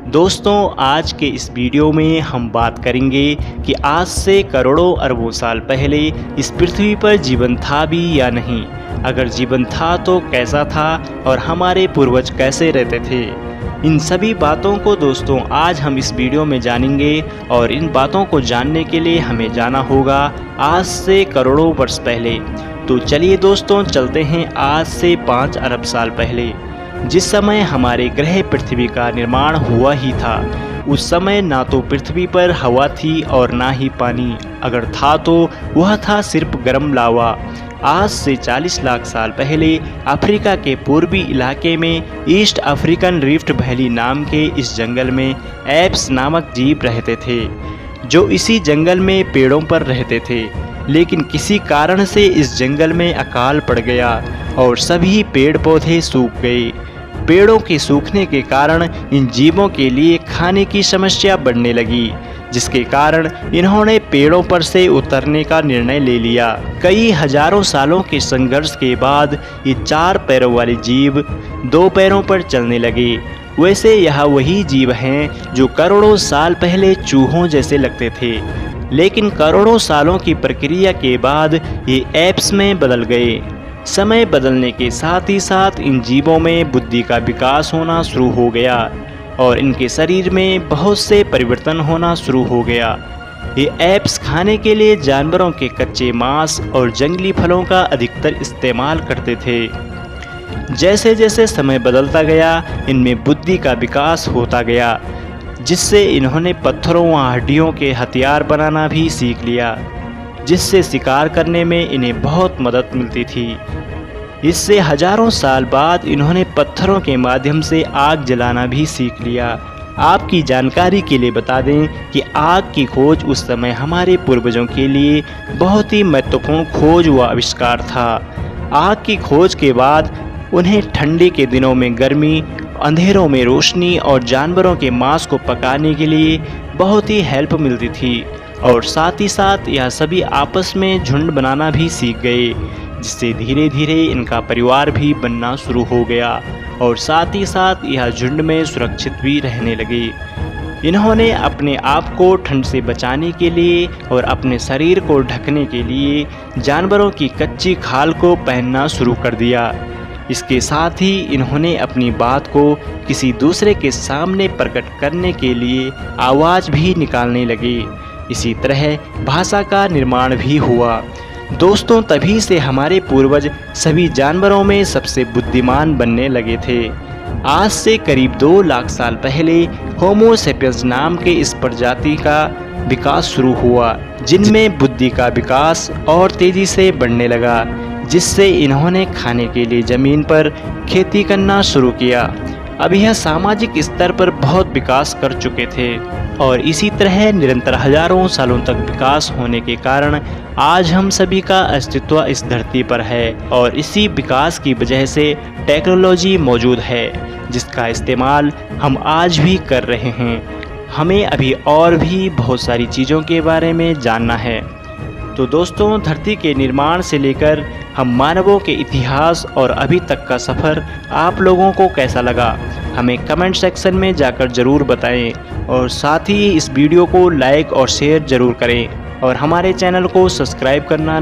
दोस्तों, आज के इस वीडियो में हम बात करेंगे कि आज से करोड़ों अरबों साल पहले इस पृथ्वी पर जीवन था भी या नहीं। अगर जीवन था तो कैसा था और हमारे पूर्वज कैसे रहते थे। इन सभी बातों को दोस्तों आज हम इस वीडियो में जानेंगे और इन बातों को जानने के लिए हमें जाना होगा आज से करोड़ों वर्ष पहले। तो चलिए दोस्तों चलते हैं आज से 5 अरब साल पहले, जिस समय हमारे ग्रह पृथ्वी का निर्माण हुआ ही था। उस समय ना तो पृथ्वी पर हवा थी और ना ही पानी, अगर था तो वह था सिर्फ गर्म लावा। आज से 40 लाख साल पहले अफ्रीका के पूर्वी इलाके में ईस्ट अफ्रीकन रिफ्ट वैली नाम के इस जंगल में एप्स नामक जीव रहते थे, जो इसी जंगल में पेड़ों पर रहते थे। लेकिन किसी कारण से इस जंगल में अकाल पड़ गया और सभी पेड़ पौधे सूख गए। पेड़ों के सूखने के कारण इन जीवों के लिए खाने की समस्या बढ़ने लगी, जिसके कारण इन्होंने पेड़ों पर से उतरने का निर्णय ले लिया। कई हजारों सालों के संघर्ष के बाद ये 4 पैरों वाले जीव 2 पैरों पर चलने लगे। वैसे यह वही जीव हैं जो करोड़ों साल पहले चूहों जैसे लगते थे, लेकिन करोड़ों सालों की प्रक्रिया के बाद ये एप्स में बदल गए। समय बदलने के साथ ही साथ इन जीवों में बुद्धि का विकास होना शुरू हो गया और इनके शरीर में बहुत से परिवर्तन होना शुरू हो गया। ये एप्स खाने के लिए जानवरों के कच्चे मांस और जंगली फलों का अधिकतर इस्तेमाल करते थे। जैसे जैसे समय बदलता गया, इनमें बुद्धि का विकास होता गया, जिससे इन्होंने पत्थरों व हड्डियों के हथियार बनाना भी सीख लिया, जिससे शिकार करने में इन्हें बहुत मदद मिलती थी। इससे हजारों साल बाद इन्होंने पत्थरों के माध्यम से आग जलाना भी सीख लिया। आपकी जानकारी के लिए बता दें कि आग की खोज उस समय हमारे पूर्वजों के लिए बहुत ही महत्वपूर्ण खोज व आविष्कार था। आग की खोज के बाद उन्हें ठंडी के दिनों में गर्मी, अंधेरों में रोशनी और जानवरों के मांस को पकाने के लिए बहुत ही हेल्प मिलती थी। और साथ ही साथ यह सभी आपस में झुंड बनाना भी सीख गए, जिससे धीरे धीरे इनका परिवार भी बनना शुरू हो गया और साथ ही साथ यह झुंड में सुरक्षित भी रहने लगे। इन्होंने अपने आप को ठंड से बचाने के लिए और अपने शरीर को ढकने के लिए जानवरों की कच्ची खाल को पहनना शुरू कर दिया। इसके साथ ही इन्होंने अपनी बात को किसी दूसरे के सामने प्रकट करने के लिए आवाज़ भी निकालने लगे। इसी तरह भाषा का निर्माण भी हुआ। दोस्तों, तभी से हमारे पूर्वज सभी जानवरों में सबसे बुद्धिमान बनने लगे थे। आज से करीब 2 लाख साल पहले होमो सेपियंस नाम के इस प्रजाति का विकास शुरू हुआ, जिनमें बुद्धि का विकास और तेजी से बढ़ने लगा, जिससे इन्होंने खाने के लिए ज़मीन पर खेती करना शुरू किया। अब यह सामाजिक स्तर पर बहुत विकास कर चुके थे और इसी तरह निरंतर हजारों सालों तक विकास होने के कारण आज हम सभी का अस्तित्व इस धरती पर है और इसी विकास की वजह से टेक्नोलॉजी मौजूद है, जिसका इस्तेमाल हम आज भी कर रहे हैं। हमें अभी और भी बहुत सारी चीज़ों के बारे में जानना है। तो दोस्तों, धरती के निर्माण से लेकर हम मानवों के इतिहास और अभी तक का सफ़र आप लोगों को कैसा लगा, हमें कमेंट सेक्शन में जाकर ज़रूर बताएं और साथ ही इस वीडियो को लाइक और शेयर ज़रूर करें और हमारे चैनल को सब्सक्राइब करना